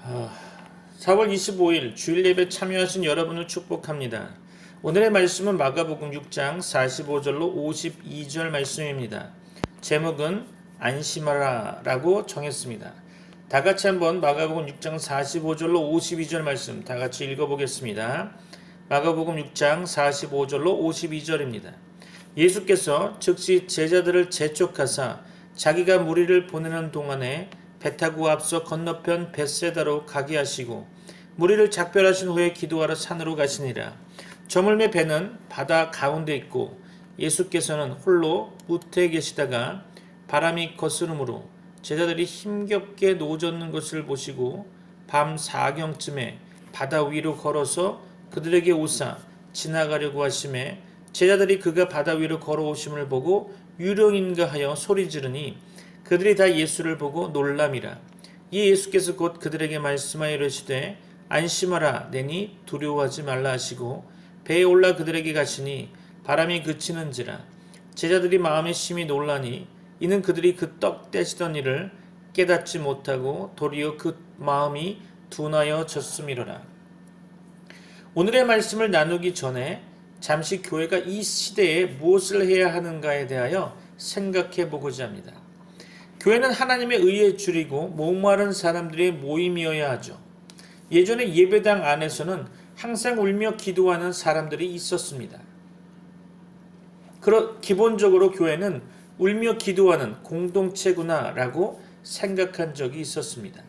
4월 25일 주일 예배 참여하신 여러분을 축복합니다. 오늘의 말씀은 마가복음 6장 45절로 52절 말씀입니다. 제목은 안심하라 라고 정했습니다. 다 같이 한번 마가복음 6장 45절로 52절 말씀 다 같이 읽어보겠습니다. 마가복음 6장 45절로 52절입니다. 예수께서 즉시 제자들을 재촉하사 자기가 무리를 보내는 동안에 배 타고 앞서 건너편 벳세다로 가게 하시고 무리를 작별하신 후에 기도하러 산으로 가시니라. 저물매 배는 바다 가운데 있고 예수께서는 홀로 우태에 계시다가 바람이 거스름으로 제자들이 힘겹게 노젓는 것을 보시고 밤 4경쯤에 바다 위로 걸어서 그들에게 오사 지나가려고 하심에 제자들이 그가 바다 위로 걸어오심을 보고 유령인가 하여 소리 지르니 그들이 다 예수를 보고 놀람이라. 이 예수께서 곧 그들에게 말씀하여 이르시되 안심하라 내니 두려워하지 말라 하시고 배에 올라 그들에게 가시니 바람이 그치는지라. 제자들이 마음에 심히 놀라니 이는 그들이 그 떡 떼시던 일을 깨닫지 못하고 도리어 그 마음이 둔하여 졌음이로라. 오늘의 말씀을 나누기 전에 잠시 교회가 이 시대에 무엇을 해야 하는가에 대하여 생각해 보고자 합니다. 교회는 하나님의 의에 줄이고 목마른 사람들의 모임이어야 하죠. 예전에 예배당 안에서는 항상 울며 기도하는 사람들이 있었습니다. 기본적으로 교회는 울며 기도하는 공동체구나라고 생각한 적이 있었습니다.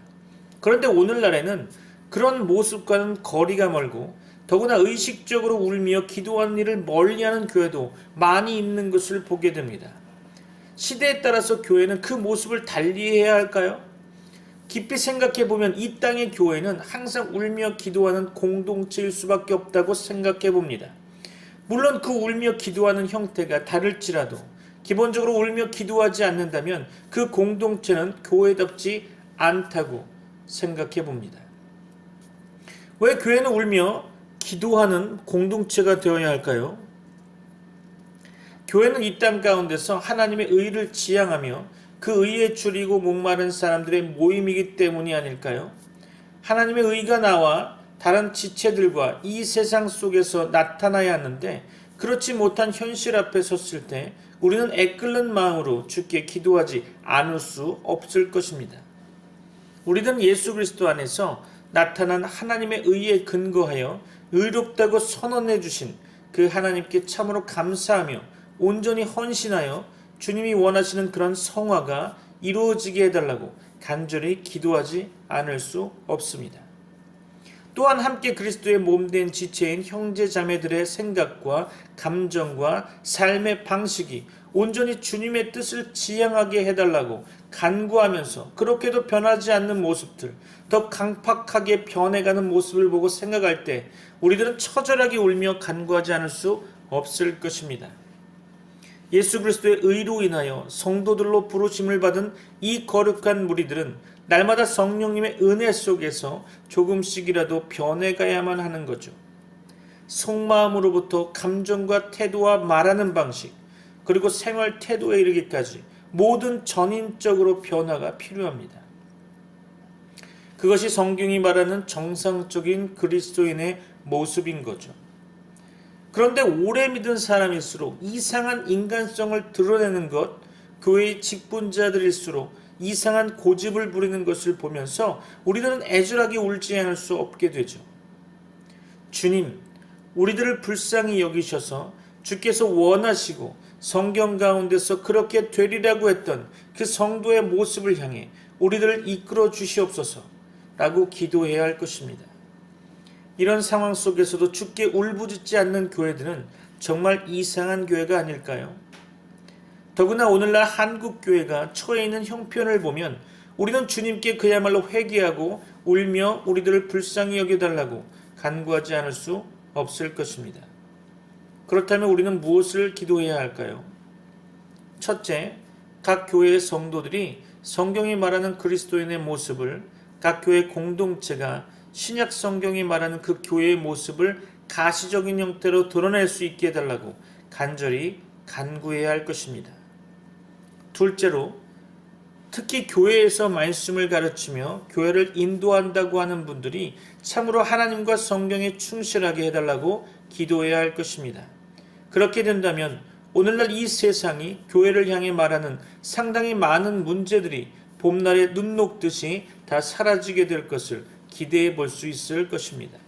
그런데 오늘날에는 그런 모습과는 거리가 멀고 더구나 의식적으로 울며 기도하는 일을 멀리하는 교회도 많이 있는 것을 보게 됩니다. 시대에 따라서 교회는 그 모습을 달리해야 할까요? 깊이 생각해 보면 이 땅의 교회는 항상 울며 기도하는 공동체일 수밖에 없다고 생각해 봅니다. 물론 그 울며 기도하는 형태가 다를지라도 기본적으로 울며 기도하지 않는다면 그 공동체는 교회답지 않다고 생각해 봅니다. 왜 교회는 울며 기도하는 공동체가 되어야 할까요? 교회는 이 땅 가운데서 하나님의 의를 지향하며 그 의에 줄이고 목마른 사람들의 모임이기 때문이 아닐까요? 하나님의 의가 나와 다른 지체들과 이 세상 속에서 나타나야 하는데 그렇지 못한 현실 앞에 섰을 때 우리는 애끓는 마음으로 주께 기도하지 않을 수 없을 것입니다. 우리는 예수 그리스도 안에서 나타난 하나님의 의에 근거하여 의롭다고 선언해 주신 그 하나님께 참으로 감사하며 온전히 헌신하여 주님이 원하시는 그런 성화가 이루어지게 해달라고 간절히 기도하지 않을 수 없습니다. 또한 함께 그리스도의 몸된 지체인 형제 자매들의 생각과 감정과 삶의 방식이 온전히 주님의 뜻을 지향하게 해달라고 간구하면서 그렇게도 변하지 않는 모습들, 더 강팍하게 변해가는 모습을 보고 생각할 때 우리들은 처절하게 울며 간구하지 않을 수 없을 것입니다. 예수 그리스도의 의로 인하여 성도들로 부르심을 받은 이 거룩한 무리들은 날마다 성령님의 은혜 속에서 조금씩이라도 변해가야만 하는 거죠. 속마음으로부터 감정과 태도와 말하는 방식, 그리고 생활 태도에 이르기까지 모든 전인적으로 변화가 필요합니다. 그것이 성경이 말하는 정상적인 그리스도인의 모습인 거죠. 그런데 오래 믿은 사람일수록 이상한 인간성을 드러내는 것, 교회의 직분자들일수록 이상한 고집을 부리는 것을 보면서 우리들은 애절하게 울지 않을 수 없게 되죠. 주님, 우리들을 불쌍히 여기셔서 주께서 원하시고 성경 가운데서 그렇게 되리라고 했던 그 성도의 모습을 향해 우리들을 이끌어 주시옵소서 라고 기도해야 할 것입니다. 이런 상황 속에서도 주께 울부짖지 않는 교회들은 정말 이상한 교회가 아닐까요? 더구나 오늘날 한국 교회가 처해 있는 형편을 보면 우리는 주님께 그야말로 회개하고 울며 우리들을 불쌍히 여겨달라고 간구하지 않을 수 없을 것입니다. 그렇다면 우리는 무엇을 기도해야 할까요? 첫째, 각 교회의 성도들이 성경이 말하는 그리스도인의 모습을 각 교회 공동체가 신약 성경이 말하는 그 교회의 모습을 가시적인 형태로 드러낼 수 있게 해달라고 간절히 간구해야 할 것입니다. 둘째로 특히 교회에서 말씀을 가르치며 교회를 인도한다고 하는 분들이 참으로 하나님과 성경에 충실하게 해달라고 기도해야 할 것입니다. 그렇게 된다면 오늘날 이 세상이 교회를 향해 말하는 상당히 많은 문제들이 봄날에 눈 녹듯이 다 사라지게 될 것을 기대해 볼 수 있을 것입니다.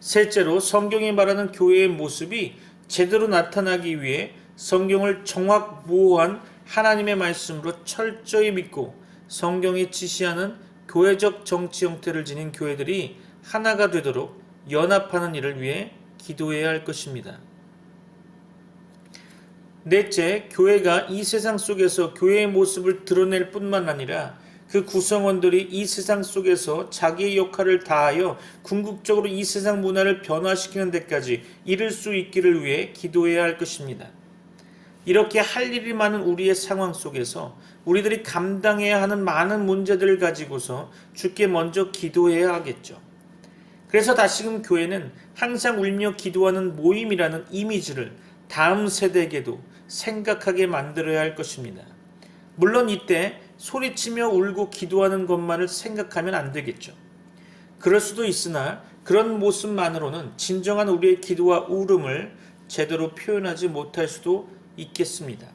셋째로 성경이 말하는 교회의 모습이 제대로 나타나기 위해 성경을 정확무오한 하나님의 말씀으로 철저히 믿고 성경이 지시하는 교회적 정치 형태를 지닌 교회들이 하나가 되도록 연합하는 일을 위해 기도해야 할 것입니다. 넷째, 교회가 이 세상 속에서 교회의 모습을 드러낼 뿐만 아니라 그 구성원들이 이 세상 속에서 자기의 역할을 다하여 궁극적으로 이 세상 문화를 변화시키는 데까지 이를 수 있기를 위해 기도해야 할 것입니다. 이렇게 할 일이 많은 우리의 상황 속에서 우리들이 감당해야 하는 많은 문제들을 가지고서 주께 먼저 기도해야 하겠죠. 그래서 다시금 교회는 항상 울며 기도하는 모임이라는 이미지를 다음 세대에게도 생각하게 만들어야 할 것입니다. 물론 이때 소리치며 울고 기도하는 것만을 생각하면 안 되겠죠. 그럴 수도 있으나 그런 모습만으로는 진정한 우리의 기도와 울음을 제대로 표현하지 못할 수도 있겠습니다.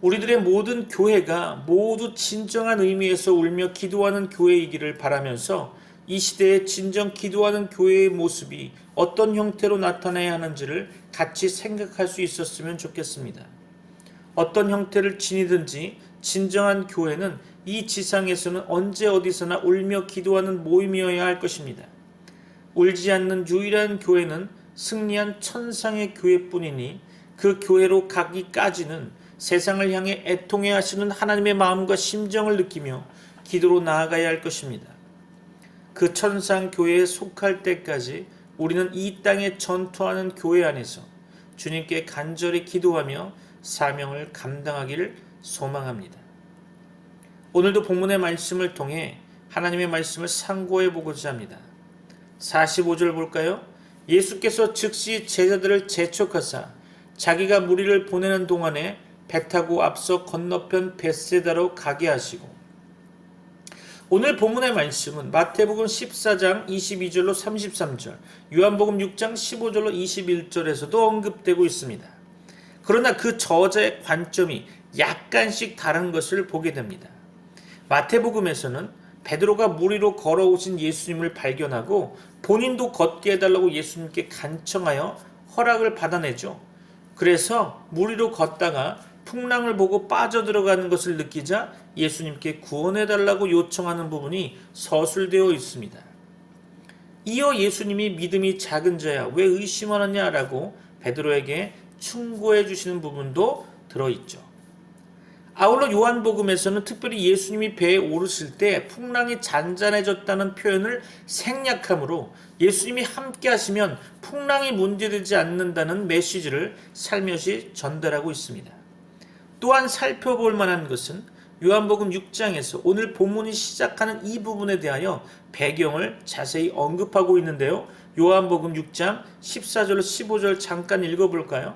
우리들의 모든 교회가 모두 진정한 의미에서 울며 기도하는 교회이기를 바라면서 이 시대에 진정 기도하는 교회의 모습이 어떤 형태로 나타나야 하는지를 같이 생각할 수 있었으면 좋겠습니다. 어떤 형태를 지니든지 진정한 교회는 이 지상에서는 언제 어디서나 울며 기도하는 모임이어야 할 것입니다. 울지 않는 유일한 교회는 승리한 천상의 교회뿐이니 그 교회로 가기까지는 세상을 향해 애통해 하시는 하나님의 마음과 심정을 느끼며 기도로 나아가야 할 것입니다. 그 천상 교회에 속할 때까지 우리는 이 땅에 전투하는 교회 안에서 주님께 간절히 기도하며 사명을 감당하기를 소망합니다. 오늘도 본문의 말씀을 통해 하나님의 말씀을 상고해 보고자 합니다. 45절 볼까요? 예수께서 즉시 제자들을 재촉하사 자기가 무리를 보내는 동안에 배 타고 앞서 건너편 벳세다로 가게 하시고. 오늘 본문의 말씀은 마태복음 14장 22절로 33절, 요한복음 6장 15절로 21절에서도 언급되고 있습니다. 그러나 그 저자의 관점이 약간씩 다른 것을 보게 됩니다. 마태복음에서는 베드로가 무리로 걸어오신 예수님을 발견하고 본인도 걷게 해달라고 예수님께 간청하여 허락을 받아내죠. 그래서 무리로 걷다가 풍랑을 보고 빠져들어가는 것을 느끼자 예수님께 구원해달라고 요청하는 부분이 서술되어 있습니다. 이어 예수님이 믿음이 작은 자야 왜 의심하느냐라고 베드로에게 충고해 주시는 부분도 들어있죠. 아울러 요한복음에서는 특별히 예수님이 배에 오르실 때 풍랑이 잔잔해졌다는 표현을 생략하므로 예수님이 함께 하시면 풍랑이 문제되지 않는다는 메시지를 살며시 전달하고 있습니다. 또한 살펴볼 만한 것은 요한복음 6장에서 오늘 본문이 시작하는 이 부분에 대하여 배경을 자세히 언급하고 있는데요. 요한복음 6장 14절로 15절 잠깐 읽어볼까요?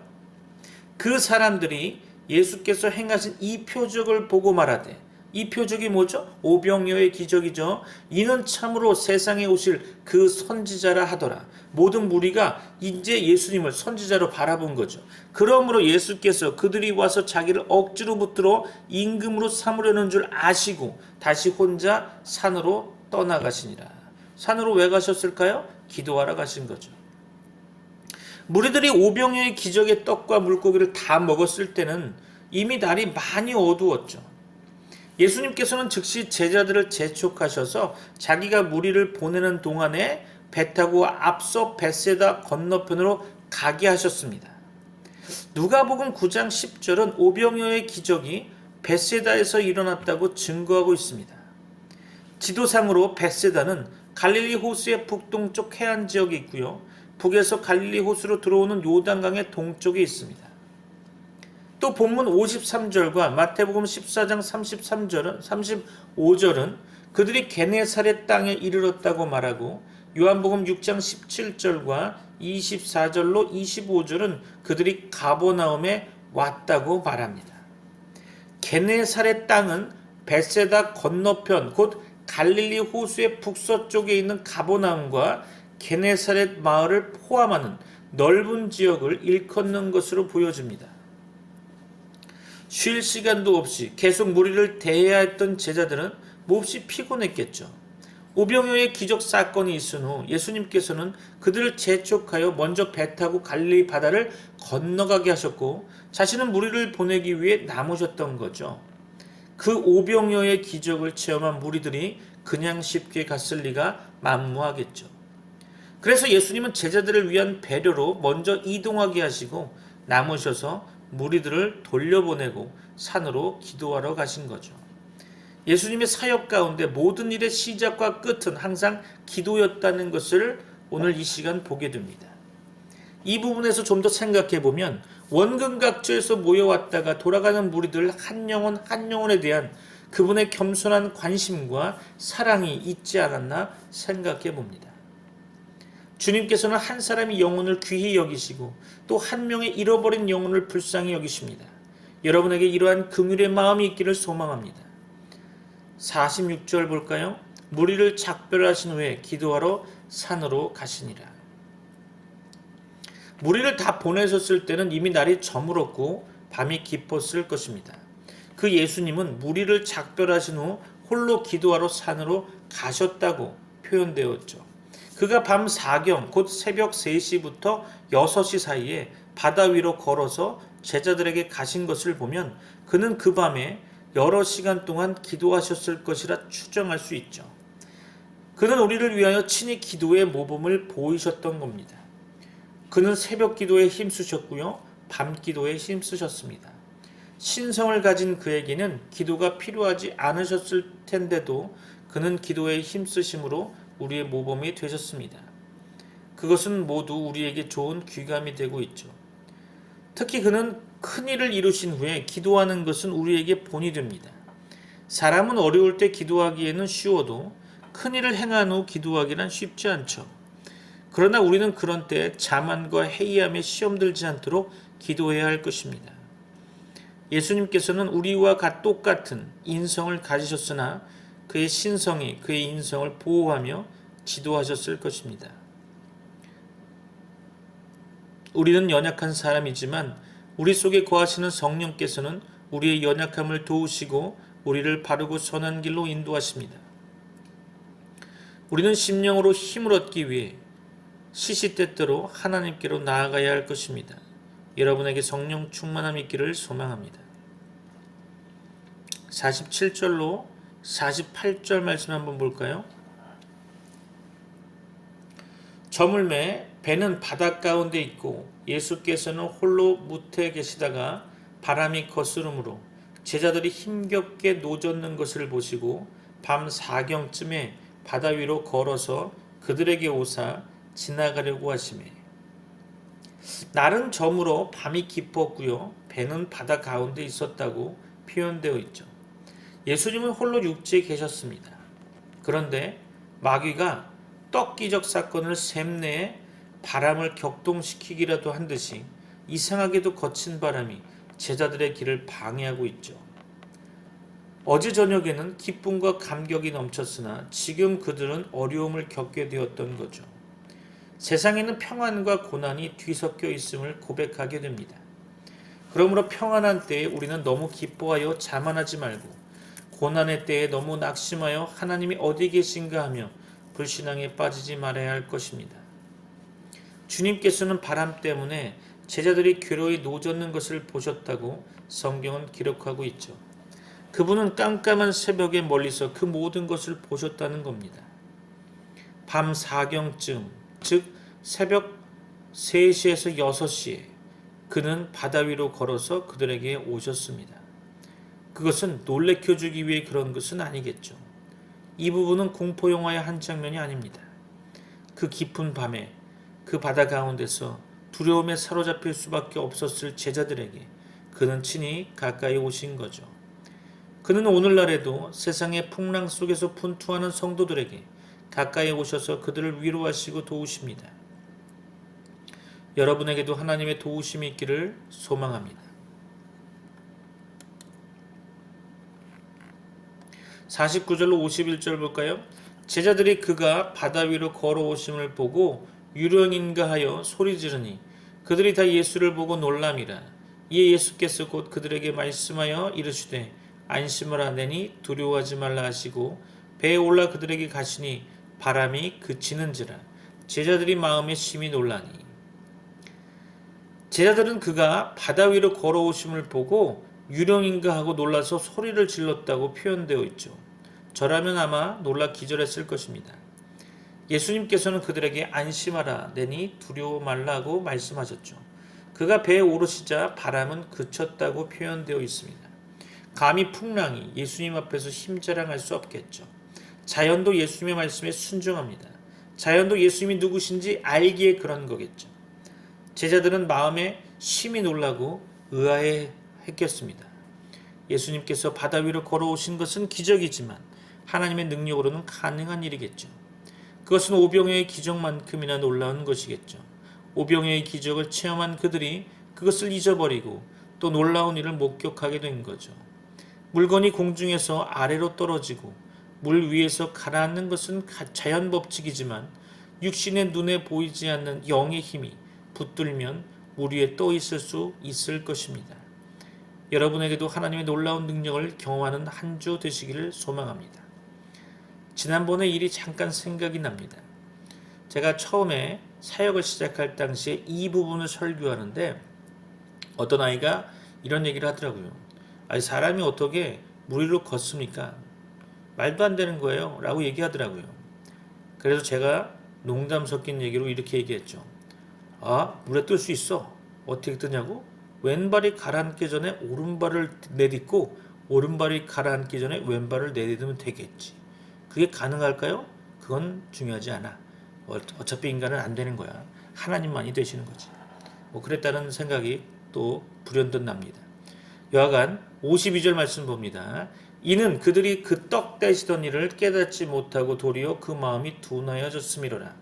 그 사람들이 예수께서 행하신 이 표적을 보고 말하되, 이 표적이 뭐죠? 오병이어의 기적이죠. 이는 참으로 세상에 오실 그 선지자라 하더라. 모든 무리가 이제 예수님을 선지자로 바라본 거죠. 그러므로 예수께서 그들이 와서 자기를 억지로 붙들어 임금으로 삼으려는 줄 아시고 다시 혼자 산으로 떠나가시니라. 산으로 왜 가셨을까요? 기도하러 가신 거죠. 무리들이 오병이어의 기적의 떡과 물고기를 다 먹었을 때는 이미 날이 많이 어두웠죠. 예수님께서는 즉시 제자들을 재촉하셔서 자기가 무리를 보내는 동안에 배 타고 앞서 벳세다 건너편으로 가게 하셨습니다. 누가복음 9장 10절은 오병이어의 기적이 벳세다에서 일어났다고 증거하고 있습니다. 지도상으로 벳세다는 갈릴리 호수의 북동쪽 해안 지역에 있고요. 북에서 갈릴리 호수로 들어오는 요단강의 동쪽에 있습니다. 또 본문 53절과 마태복음 14장 33절은 35절은 그들이 게네사렛 땅에 이르렀다고 말하고 요한복음 6장 17절과 24절로 25절은 그들이 가버나움에 왔다고 말합니다. 게네사렛 땅은 벳세다 건너편 곧 갈릴리 호수의 북서쪽에 있는 가버나움과 게네사렛 마을을 포함하는 넓은 지역을 일컫는 것으로 보여집니다. 쉴 시간도 없이 계속 무리를 대해야 했던 제자들은 몹시 피곤했겠죠. 오병이어의 기적 사건이 있은 후 예수님께서는 그들을 재촉하여 먼저 배 타고 갈릴리 바다를 건너가게 하셨고 자신은 무리를 보내기 위해 남으셨던 거죠. 그 오병이어의 기적을 체험한 무리들이 그냥 쉽게 갔을 리가 만무하겠죠. 그래서 예수님은 제자들을 위한 배려로 먼저 이동하게 하시고 남으셔서 무리들을 돌려보내고 산으로 기도하러 가신 거죠. 예수님의 사역 가운데 모든 일의 시작과 끝은 항상 기도였다는 것을 오늘 이 시간 보게 됩니다. 이 부분에서 좀 더 생각해 보면 원근 각처에서 모여왔다가 돌아가는 무리들 한 영혼 한 영혼에 대한 그분의 겸손한 관심과 사랑이 있지 않았나 생각해 봅니다. 주님께서는 한 사람의 영혼을 귀히 여기시고 또 한 명의 잃어버린 영혼을 불쌍히 여기십니다. 여러분에게 이러한 긍휼의 마음이 있기를 소망합니다. 46절 볼까요? 무리를 작별하신 후에 기도하러 산으로 가시니라. 무리를 다 보내셨을 때는 이미 날이 저물었고 밤이 깊었을 것입니다. 그 예수님은 무리를 작별하신 후 홀로 기도하러 산으로 가셨다고 표현되었죠. 그가 밤 4경 곧 새벽 3시부터 6시 사이에 바다 위로 걸어서 제자들에게 가신 것을 보면 그는 그 밤에 여러 시간 동안 기도하셨을 것이라 추정할 수 있죠. 그는 우리를 위하여 친히 기도의 모범을 보이셨던 겁니다. 그는 새벽 기도에 힘쓰셨고요. 밤 기도에 힘쓰셨습니다. 신성을 가진 그에게는 기도가 필요하지 않으셨을 텐데도 그는 기도에 힘쓰심으로 우리의 모범이 되셨습니다. 그것은 모두 우리에게 좋은 귀감이 되고 있죠. 특히 그는 큰 일을 이루신 후에 기도하는 것은 우리에게 본이 됩니다. 사람은 어려울 때 기도하기에는 쉬워도 큰 일을 행한 후 기도하기란 쉽지 않죠. 그러나 우리는 그런 때 자만과 해이함에 시험 들지 않도록 기도해야 할 것입니다. 예수님께서는 우리와 똑같은 인성을 가지셨으나 그의 신성이 그의 인성을 보호하며 지도하셨을 것입니다. 우리는 연약한 사람이지만 우리 속에 거하시는 성령께서는 우리의 연약함을 도우시고 우리를 바르고 선한 길로 인도하십니다. 우리는 심령으로 힘을 얻기 위해 시시때때로 하나님께로 나아가야 할 것입니다. 여러분에게 성령 충만함이 있기를 소망합니다. 47절로 48절 말씀 한번 볼까요? 저물매 배는 바닷 가운데 있고 예수께서는 홀로 무태에 계시다가 바람이 거스름으로 제자들이 힘겹게 노젓는 것을 보시고 밤 4경쯤에 바다 위로 걸어서 그들에게 오사 지나가려고 하시매 날은 저물어 밤이 깊었고요. 배는 바다 가운데 있었다고 표현되어 있죠. 예수님은 홀로 육지에 계셨습니다. 그런데 마귀가 떡기적 사건을 샘내에 바람을 격동시키기라도 한 듯이 이상하게도 거친 바람이 제자들의 길을 방해하고 있죠. 어제 저녁에는 기쁨과 감격이 넘쳤으나 지금 그들은 어려움을 겪게 되었던 거죠. 세상에는 평안과 고난이 뒤섞여 있음을 고백하게 됩니다. 그러므로 평안한 때에 우리는 너무 기뻐하여 자만하지 말고 고난의 때에 너무 낙심하여 하나님이 어디 계신가 하며 불신앙에 빠지지 말아야 할 것입니다. 주님께서는 바람 때문에 제자들이 괴로이 노젓는 것을 보셨다고 성경은 기록하고 있죠. 그분은 깜깜한 새벽에 멀리서 그 모든 것을 보셨다는 겁니다. 밤 4경쯤, 즉 새벽 3시에서 6시에 그는 바다 위로 걸어서 그들에게 오셨습니다. 그것은 놀래켜주기 위해 그런 것은 아니겠죠. 이 부분은 공포영화의 한 장면이 아닙니다. 그 깊은 밤에 그 바다 가운데서 두려움에 사로잡힐 수밖에 없었을 제자들에게 그는 친히 가까이 오신 거죠. 그는 오늘날에도 세상의 풍랑 속에서 분투하는 성도들에게 가까이 오셔서 그들을 위로하시고 도우십니다. 여러분에게도 하나님의 도우심이 있기를 소망합니다. 49절로 51절 볼까요? 제자들이 그가 바다 위로 걸어오심을 보고 유령인가 하여 소리 지르니 그들이 다 예수를 보고 놀람이라. 이에 예수께서 곧 그들에게 말씀하여 이르시되 안심하라. 내니 두려워하지 말라 하시고 배에 올라 그들에게 가시니 바람이 그치는지라. 제자들이 마음에 심히 놀라니. 제자들은 그가 바다 위로 걸어오심을 보고 유령인가 하고 놀라서 소리를 질렀다고 표현되어 있죠. 저라면 아마 놀라 기절했을 것입니다. 예수님께서는 그들에게 안심하라. 내니 두려워 말라고 말씀하셨죠. 그가 배에 오르시자 바람은 그쳤다고 표현되어 있습니다. 감히 풍랑이 예수님 앞에서 힘자랑할 수 없겠죠. 자연도 예수님의 말씀에 순종합니다. 자연도 예수님이 누구신지 알기에 그런 거겠죠. 제자들은 마음에 심히 놀라고 의아해했겠습니다. 예수님께서 바다 위로 걸어오신 것은 기적이지만 하나님의 능력으로는 가능한 일이겠죠. 그것은 오병이어의 기적만큼이나 놀라운 것이겠죠. 오병이어의 기적을 체험한 그들이 그것을 잊어버리고 또 놀라운 일을 목격하게 된 거죠. 물건이 공중에서 아래로 떨어지고 물 위에서 가라앉는 것은 자연 법칙이지만 육신의 눈에 보이지 않는 영의 힘이 붙들면 물 위에 떠 있을 수 있을 것입니다. 여러분에게도 하나님의 놀라운 능력을 경험하는 한 주 되시기를 소망합니다. 지난번의 일이 잠깐 생각이 납니다. 제가 처음에 사역을 시작할 당시에 이 부분을 설교하는데 어떤 아이가 이런 얘기를 하더라고요. 아니, 사람이 어떻게 물 위로 걷습니까? 말도 안 되는 거예요 라고 얘기하더라고요. 그래서 제가 농담 섞인 얘기로 이렇게 얘기했죠. 아, 물에 뜰 수 있어. 어떻게 뜨냐고? 왼발이 가라앉기 전에 오른발을 내딛고 오른발이 가라앉기 전에 왼발을 내딛으면 되겠지. 그게 가능할까요? 그건 중요하지 않아. 어차피 인간은 안 되는 거야. 하나님만이 되시는 거지. 그랬다는 생각이 또 불현듯 납니다. 여하간 52절 말씀 봅니다. 이는 그들이 그 떡 떼시던 일을 깨닫지 못하고 도리어 그 마음이 둔하여졌음이로라.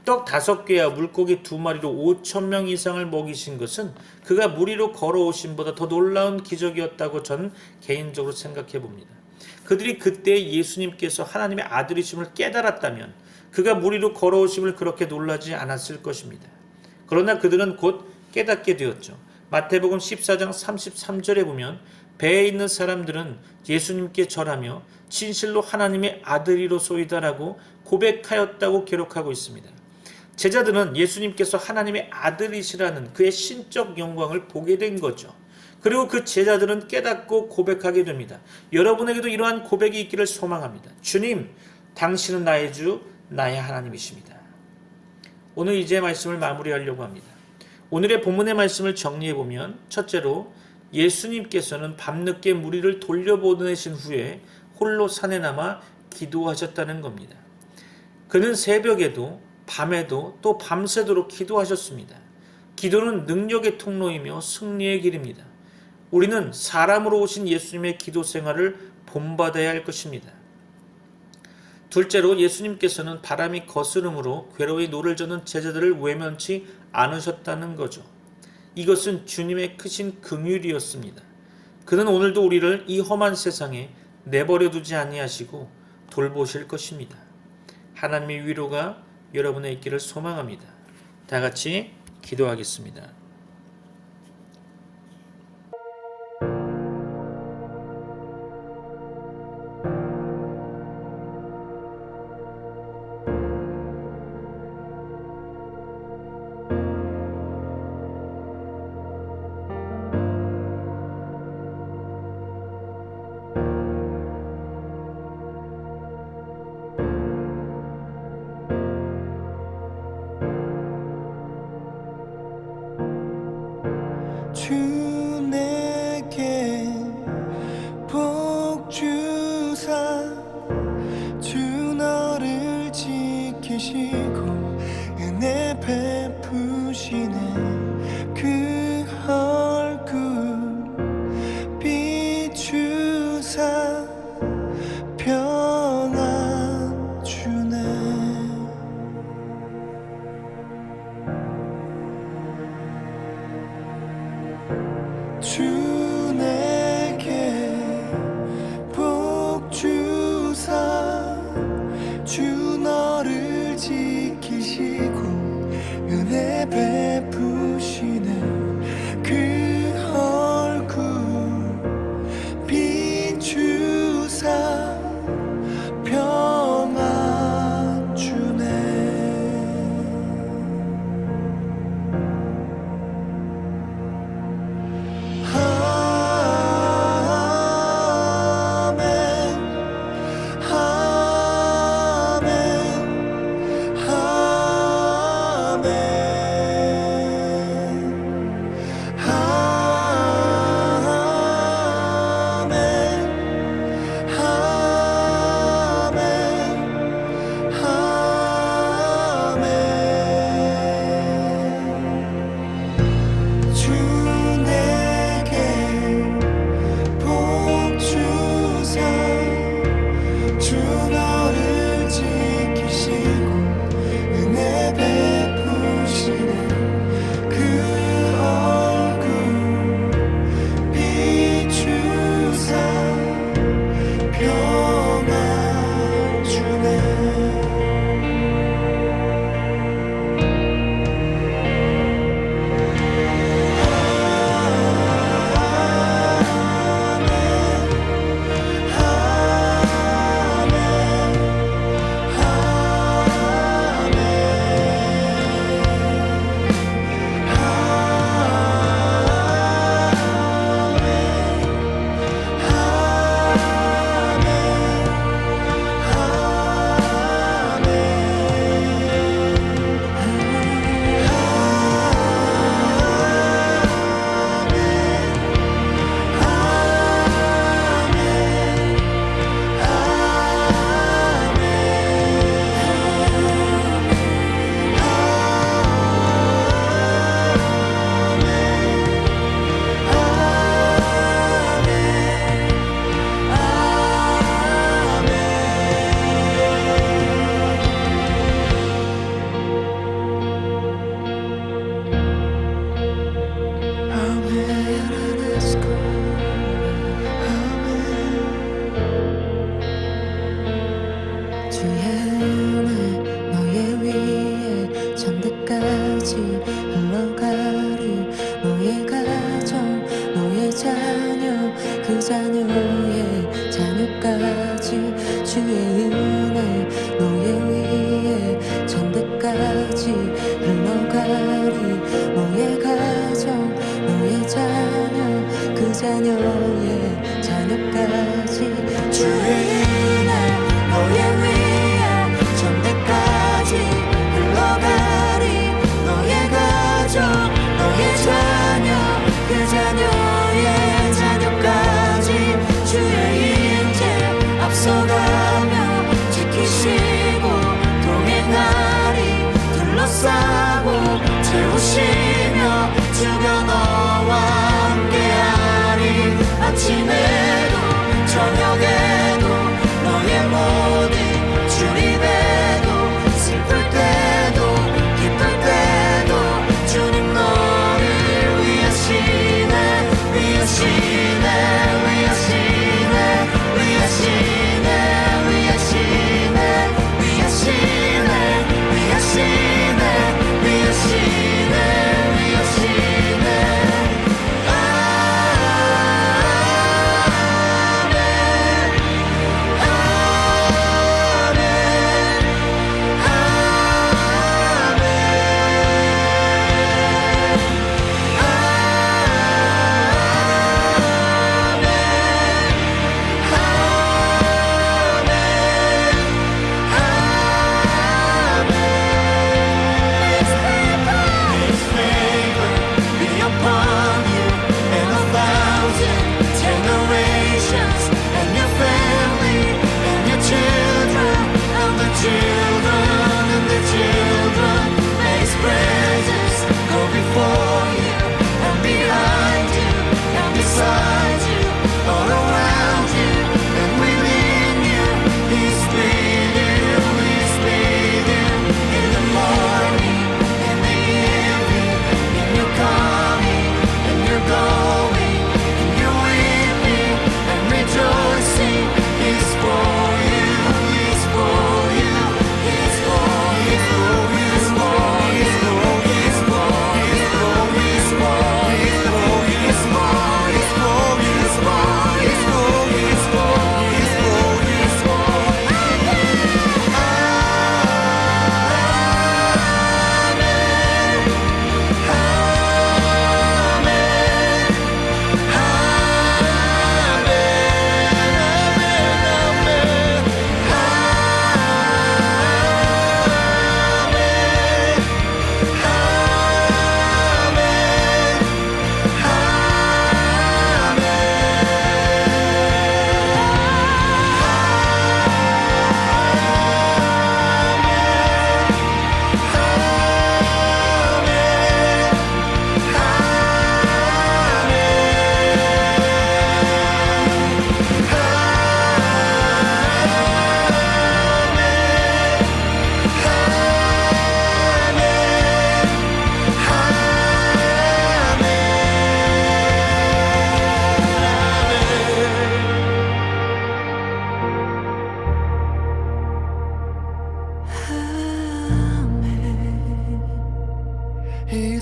떡 5개와 물고기 2마리로 5,000명 이상을 먹이신 것은 그가 물 위로 걸어오심보다 더 놀라운 기적이었다고 전 개인적으로 생각해 봅니다. 그들이 그때 예수님께서 하나님의 아들이심을 깨달았다면 그가 물 위로 걸어오심을 그렇게 놀라지 않았을 것입니다. 그러나 그들은 곧 깨닫게 되었죠. 마태복음 14장 33절에 보면 배에 있는 사람들은 예수님께 절하며 진실로 하나님의 아들이로소이다라고 고백하였다고 기록하고 있습니다. 제자들은 예수님께서 하나님의 아들이시라는 그의 신적 영광을 보게 된 거죠. 그리고 그 제자들은 깨닫고 고백하게 됩니다. 여러분에게도 이러한 고백이 있기를 소망합니다. 주님, 당신은 나의 주, 나의 하나님이십니다. 오늘 이제 말씀을 마무리하려고 합니다. 오늘의 본문의 말씀을 정리해보면 첫째로 예수님께서는 밤늦게 무리를 돌려보내신 후에 홀로 산에 남아 기도하셨다는 겁니다. 그는 새벽에도 밤에도 또 밤새도록 기도하셨습니다. 기도는 능력의 통로이며 승리의 길입니다. 우리는 사람으로 오신 예수님의 기도 생활을 본받아야 할 것입니다. 둘째로 예수님께서는 바람이 거스름으로 괴로이 노를 저는 제자들을 외면치 않으셨다는 거죠. 이것은 주님의 크신 긍휼이었습니다. 그는 오늘도 우리를 이 험한 세상에 내버려 두지 아니하시고 돌보실 것입니다. 하나님의 위로가 여러분의 있기를 소망합니다. 다 같이 기도하겠습니다. 주 내게 복 주사 주 너를 지키시고 은혜 베푸시네 그 얼굴 비추사 평안 주네. 주 내게 복 주사 주 너를 지키시고 은혜 베푸시네 그 얼굴 비추사 평안 주네. 주의 은혜 너의 위에 천대까지 흘러가리 너의 가정 너의 자녀 그 자녀의 자녀까지 주의 은혜 너의 위에 천대까지 흘러가리 너의 가정 너의 자녀 그 자녀의 자녀까지 주의 은혜 너의 위에 천대까지 흘러가리 너의 가정 너의 자녀 그 자녀의 자녀까지 주의 인재 앞서가며 지키시고 동행하리 둘러싸고 채우시며 주가 너와 함께하리 아침에도 저녁에도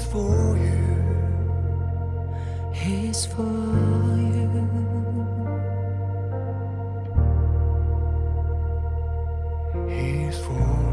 for you. He's for you. He's for